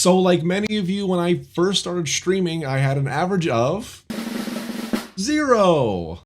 So like many of you, when I first started streaming, I had an average of 0.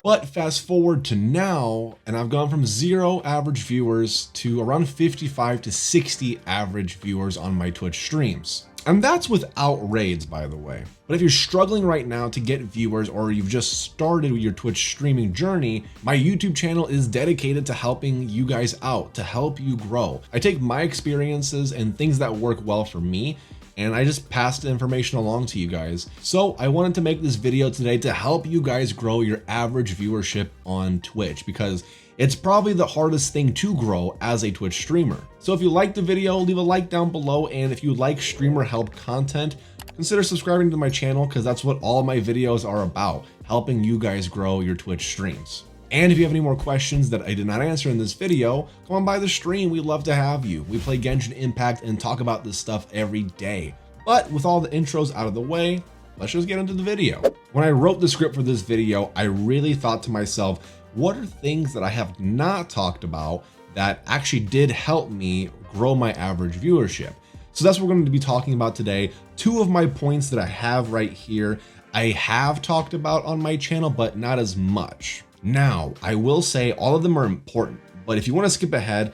But fast forward to now, and I've gone from 0 average viewers to around 55 to 60 average viewers on my Twitch streams. And that's without raids, by the way. But if you're struggling right now to get viewers, or you've just started your Twitch streaming journey, my YouTube channel is dedicated to helping you guys out, to help you grow. I take my experiences and things that work well for me, and I just pass the information along to you guys. So I wanted to make this video today to help you guys grow your average viewership on Twitch, because it's probably the hardest thing to grow as a Twitch streamer. So if you liked the video, leave a like down below, and if you like streamer help content, consider subscribing to my channel, because that's what all my videos are about, helping you guys grow your Twitch streams. And if you have any more questions that I did not answer in this video, come on by the stream, we'd love to have you. We play Genshin Impact and talk about this stuff every day. But with all the intros out of the way, let's just get into the video. When I wrote the script for this video, I really thought to myself, what are things that I have not talked about that actually did help me grow my average viewership? So that's what we're going to be talking about today. 2 of my points that I have right here, I have talked about on my channel, but not as much. Now, I will say all of them are important, but if you want to skip ahead,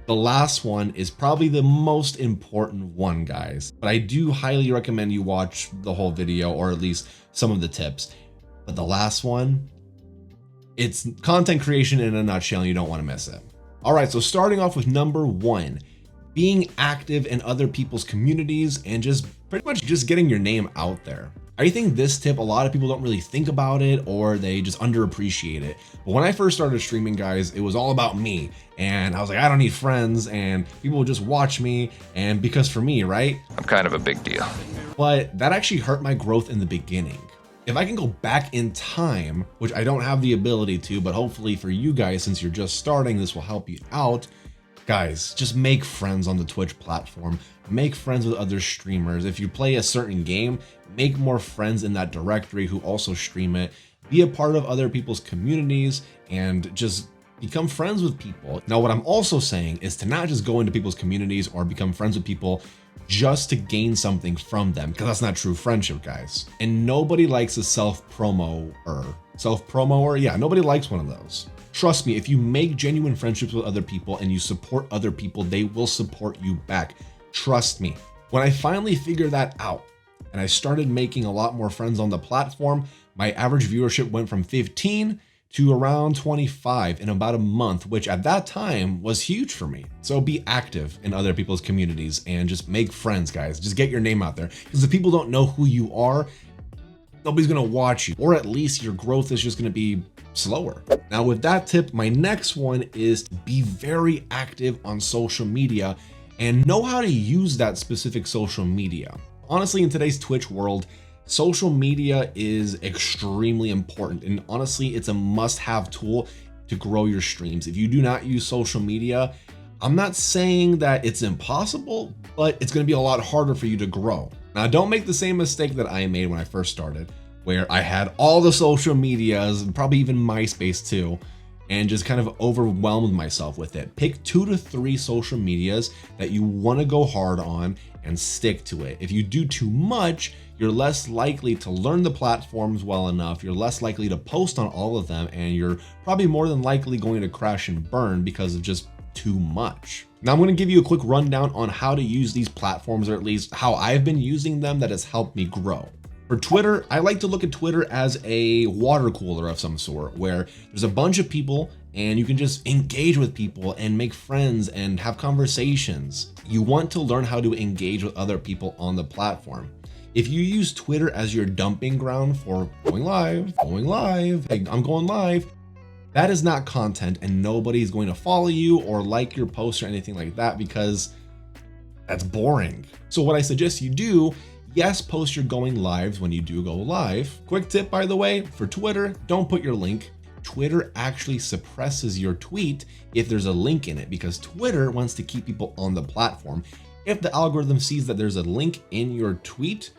the last one is probably the most important one, guys. But I do highly recommend you watch the whole video, or at least some of the tips. But the last one, it's content creation in a nutshell, and you don't want to miss it. All right, so starting off with number 1, being active in other people's communities and just pretty much just getting your name out there. I think this tip, a lot of people don't really think about it, or they just underappreciate it. But when I first started streaming, guys, it was all about me. And I was like, I don't need friends, and people will just watch me. And because for me, right? I'm kind of a big deal. But that actually hurt my growth in the beginning. If I can go back in time, which I don't have the ability to, but hopefully for you guys, since you're just starting, this will help you out. Guys, just make friends on the Twitch platform. Make friends with other streamers. If you play a certain game, make more friends in that directory who also stream it. Be a part of other people's communities and just become friends with people. Now, what I'm also saying is to not just go into people's communities or become friends with people just to gain something from them, because that's not true friendship, guys. And nobody likes a self-promoer. Yeah, nobody likes one of those. Trust me, if you make genuine friendships with other people and you support other people, they will support you back. Trust me. When I finally figured that out and I started making a lot more friends on the platform, my average viewership went from 15 to around 25 in about a month, which at that time was huge for me. So be active in other people's communities and just make friends, guys. Just get your name out there, because if people don't know who you are, nobody's gonna watch you, or at least your growth is just gonna be slower. Now with that tip, my next one is to be very active on social media and know how to use that specific social media. Honestly, in today's Twitch world, social media is extremely important, and honestly, it's a must-have tool to grow your streams. If you do not use social media, I'm not saying that it's impossible, but it's going to be a lot harder for you to grow. Now, don't make the same mistake that I made when I first started, where I had all the social medias, and probably even MySpace too, and just kind of overwhelmed myself with it. Pick 2 to 3 social medias that you want to go hard on and stick to it. If you do too much, you're less likely to learn the platforms well enough. You're less likely to post on all of them, and you're probably more than likely going to crash and burn because of just too much. Now I'm going to give you a quick rundown on how to use these platforms, or at least how I've been using them that has helped me grow. For Twitter, I like to look at Twitter as a water cooler of some sort, where there's a bunch of people and you can just engage with people and make friends and have conversations. You want to learn how to engage with other people on the platform. If you use Twitter as your dumping ground for going live, hey, I'm going live, that is not content, and nobody's going to follow you or like your post or anything like that, because that's boring. So what I suggest you do, yes, post your going lives when you do go live. Quick tip, by the way, for Twitter, don't put your link. Twitter actually suppresses your tweet if there's a link in it, because Twitter wants to keep people on the platform. If the algorithm sees that there's a link in your tweet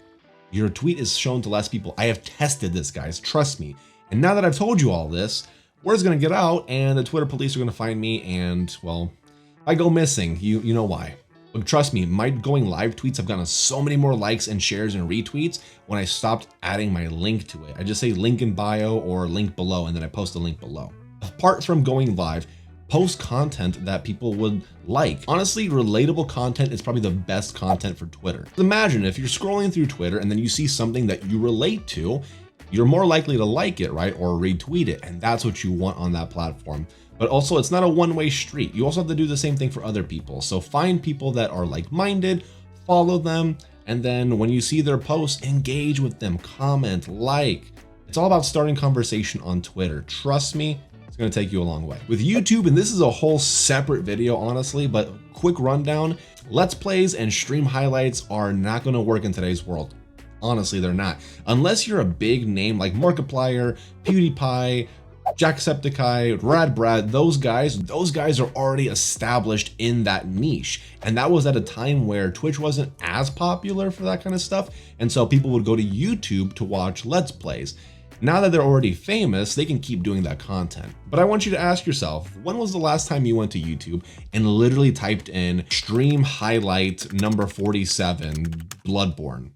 is shown to less people. I have tested this, guys, trust me. And now that I've told you all this, word's gonna get out and the Twitter police are gonna find me, and well, if I go missing, you know why. But trust me, my going live tweets have gotten so many more likes and shares and retweets when I stopped adding my link to it. I just say link in bio or link below, and then I post a link below. Apart from going live, post content that people would like. Honestly, relatable content is probably the best content for Twitter. Imagine if you're scrolling through Twitter and then you see something that you relate to, you're more likely to like it, right? Or retweet it. And that's what you want on that platform. But also, it's not a one-way street. You also have to do the same thing for other people. So find people that are like-minded, follow them, and then when you see their posts, engage with them, comment, like. It's all about starting conversation on Twitter. Trust me, it's gonna take you a long way. With YouTube, and this is a whole separate video, honestly, but quick rundown, Let's Plays and stream highlights are not gonna work in today's world. Honestly, they're not. Unless you're a big name like Markiplier, PewDiePie, Jacksepticeye, Rad Brad, those guys are already established in that niche. And that was at a time where Twitch wasn't as popular for that kind of stuff. And so people would go to YouTube to watch Let's Plays. Now that they're already famous, they can keep doing that content. But I want you to ask yourself, when was the last time you went to YouTube and literally typed in stream highlight number 47 Bloodborne?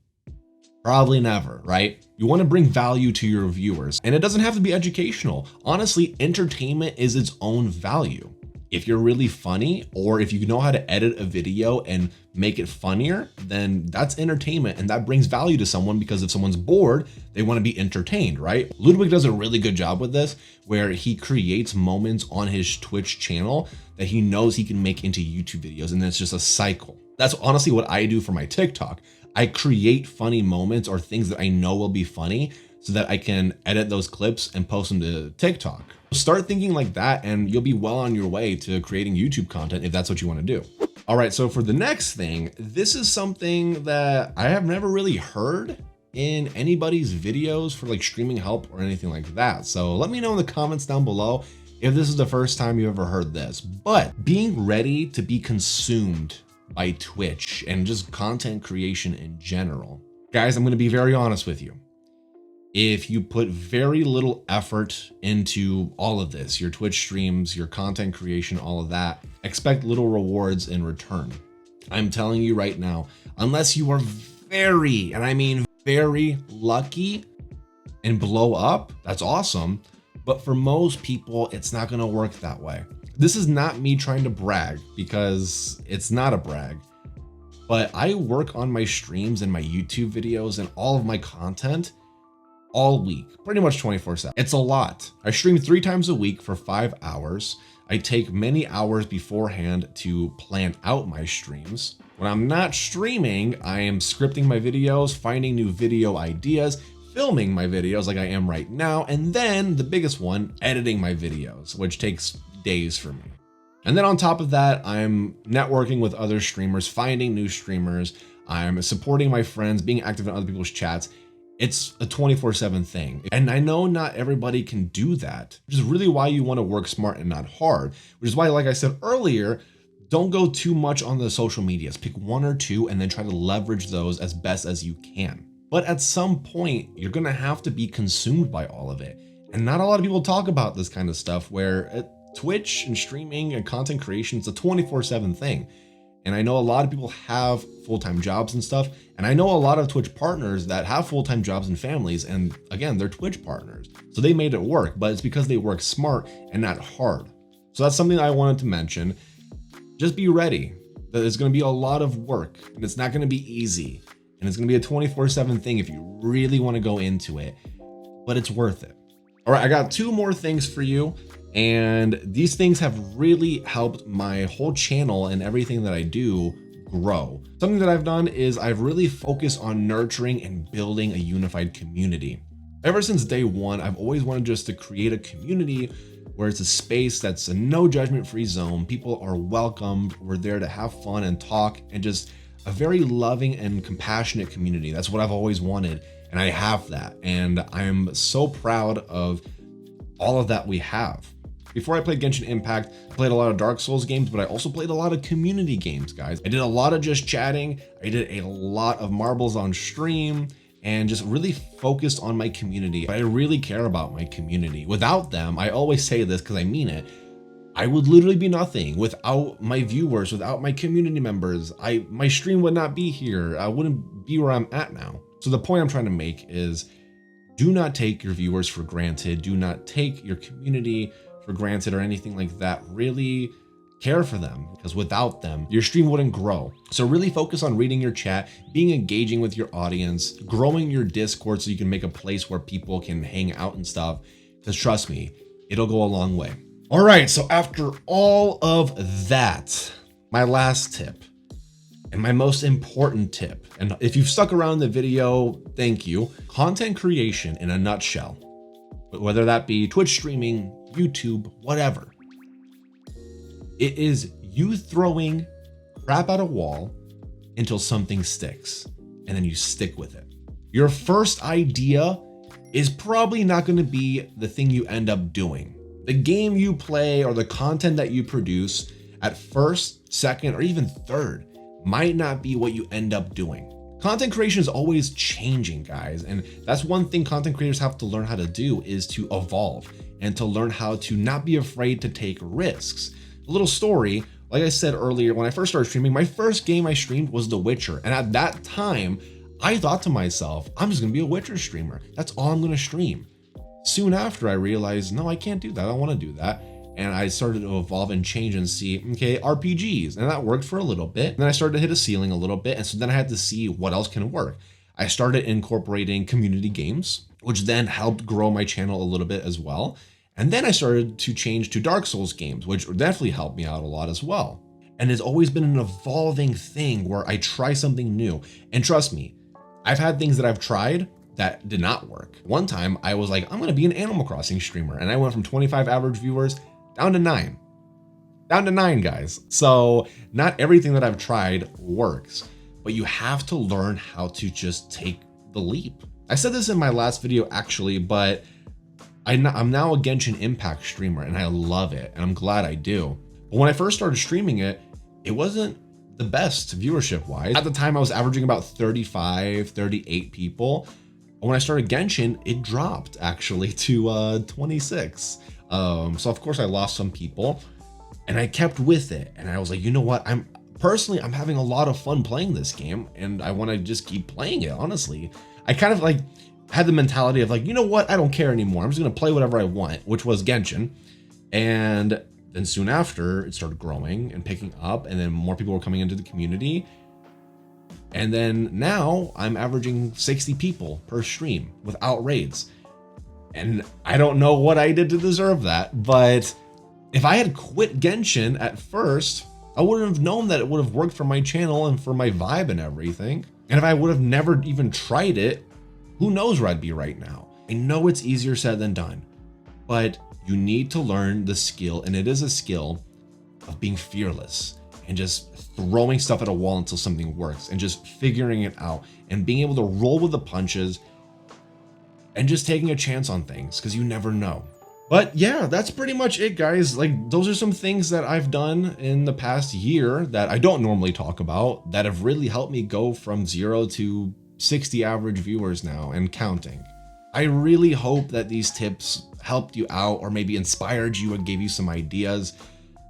Probably never, right? You want to bring value to your viewers, and it doesn't have to be educational. Honestly, entertainment is its own value. If you're really funny, or if you know how to edit a video and make it funnier, then that's entertainment, and that brings value to someone, because if someone's bored, they want to be entertained, right? Ludwig does a really good job with this, where he creates moments on his Twitch channel that he knows he can make into YouTube videos, and then it's just a cycle. That's honestly what I do for my TikTok. I create funny moments or things that I know will be funny so that I can edit those clips and post them to TikTok. Start thinking like that and you'll be well on your way to creating YouTube content if that's what you want to do. All right, so for the next thing, this is something that I have never really heard in anybody's videos for like streaming help or anything like that. So let me know in the comments down below if this is the first time you ever heard this. But being ready to be consumed by Twitch and just content creation in general. Guys, I'm going to be very honest with you. If you put very little effort into all of this, your Twitch streams, your content creation, all of that, expect little rewards in return. I'm telling you right now, unless you are very, and I mean very lucky and blow up, that's awesome. But for most people, it's not going to work that way. This is not me trying to brag, because it's not a brag, but I work on my streams and my YouTube videos and all of my content all week, pretty much 24/7. It's a lot. I stream 3 times a week for 5 hours. I take many hours beforehand to plan out my streams. When I'm not streaming, I am scripting my videos, finding new video ideas, filming my videos like I am right now, and then the biggest one, editing my videos, which takes days for me. And then on top of that, I'm networking with other streamers, finding new streamers, I'm supporting my friends, being active in other people's chats. It's a 24/7 thing. And I know not everybody can do that, which is really why you want to work smart and not hard, which is why, like I said earlier, don't go too much on the social medias. Pick 1 or 2 and then try to leverage those as best as you can. But at some point, you're going to have to be consumed by all of it. And not a lot of people talk about this kind of stuff, where Twitch and streaming and content creation is a 24/7 thing. And I know a lot of people have full-time jobs and stuff. And I know a lot of Twitch partners that have full-time jobs and families. And again, they're Twitch partners. So they made it work, but it's because they work smart and not hard. So that's something I wanted to mention. Just be ready that it's going to be a lot of work, and it's not going to be easy. And it's going to be a 24/7 thing if you really want to go into it, but it's worth it. All right, I got 2 more things for you. And these things have really helped my whole channel and everything that I do grow. Something that I've done is I've really focused on nurturing and building a unified community. Ever since day one, I've always wanted just to create a community where it's a space that's a no judgment free zone. People are welcomed. We're there to have fun and talk, and just a very loving and compassionate community. That's what I've always wanted, and I have that. And I'm so proud of all of that we have. Before I played Genshin Impact, I played a lot of Dark Souls games, but I also played a lot of community games, guys. I did a lot of just chatting. I did a lot of marbles on stream and just really focused on my community. I really care about my community. Without them, I always say this because I mean it, I would literally be nothing without my viewers, without my community members. My stream would not be here. I wouldn't be where I'm at now. So the point I'm trying to make is, do not take your viewers for granted. Do not take your community for granted or anything like that. Really care for them, because without them, your stream wouldn't grow. So really focus on reading your chat, being engaging with your audience, growing your Discord so you can make a place where people can hang out and stuff. Because trust me, it'll go a long way. All right, so after all of that, my last tip and my most important tip, and if you've stuck around the video, thank you. Content creation in a nutshell, whether that be Twitch streaming, YouTube, whatever. It is you throwing crap at a wall until something sticks, and then you stick with it. Your first idea is probably not going to be the thing you end up doing. The game you play or the content that you produce at first, second, or even third might not be what you end up doing. Content creation is always changing, guys. And that's one thing content creators have to learn how to do, is to evolve and to learn how to not be afraid to take risks. A little story, like I said earlier, when I first started streaming, my first game I streamed was The Witcher. And at that time, I thought to myself, I'm just gonna be a Witcher streamer. That's all I'm gonna stream. Soon after, I realized, no, I can't do that. I don't want to do that. And I started to evolve and change and see, okay, RPGs. And that worked for a little bit. And then I started to hit a ceiling a little bit. And so then I had to see what else can work. I started incorporating community games, which then helped grow my channel a little bit as well. And then I started to change to Dark Souls games, which definitely helped me out a lot as well. And it's always been an evolving thing where I try something new. And trust me, I've had things that I've tried that did not work. One time I was like, I'm gonna be an Animal Crossing streamer. And I went from 25 average viewers down to 9. Down to 9, guys. So not everything that I've tried works, but you have to learn how to just take the leap. I said this in my last video actually, but I'm now a Genshin Impact streamer and I love it. And I'm glad I do. But when I first started streaming it, it wasn't the best viewership wise. At the time I was averaging about 35, 38 people. When I started Genshin, it dropped actually to 26. So of course I lost some people and I kept with it. And I was like, you know what? I'm having a lot of fun playing this game and I want to just keep playing it. Honestly, I kind of like had the mentality of like, you know what? I don't care anymore. I'm just going to play whatever I want, which was Genshin. And then soon after it started growing and picking up, and then more people were coming into the community. And then now I'm averaging 60 people per stream without raids. And I don't know what I did to deserve that, but if I had quit Genshin at first, I wouldn't have known that it would have worked for my channel and for my vibe and everything. And if I would have never even tried it, who knows where I'd be right now. I know it's easier said than done, but you need to learn the skill, and it is a skill, of being fearless and just throwing stuff at a wall until something works and just figuring it out and being able to roll with the punches and just taking a chance on things, because you never know. But yeah, that's pretty much it, guys. Like, those are some things that I've done in the past year that I don't normally talk about that have really helped me go from 0 to 60 average viewers now and counting. I really hope that these tips helped you out or maybe inspired you and gave you some ideas,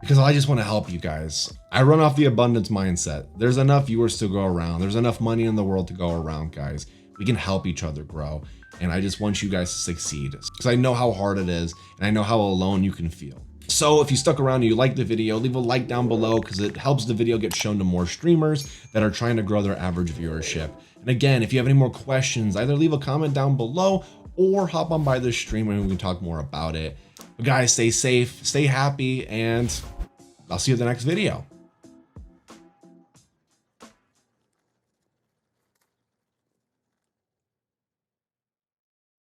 because I just want to help you guys. I run off the abundance mindset. There's enough viewers to go around. There's enough money in the world to go around, guys. We can help each other grow. And I just want you guys to succeed, because I know how hard it is and I know how alone you can feel. So if you stuck around and you liked the video, leave a like down below, because it helps the video get shown to more streamers that are trying to grow their average viewership. And again, if you have any more questions, either leave a comment down below or hop on by the stream and we can talk more about it. But guys, stay safe, stay happy, and I'll see you in the next video.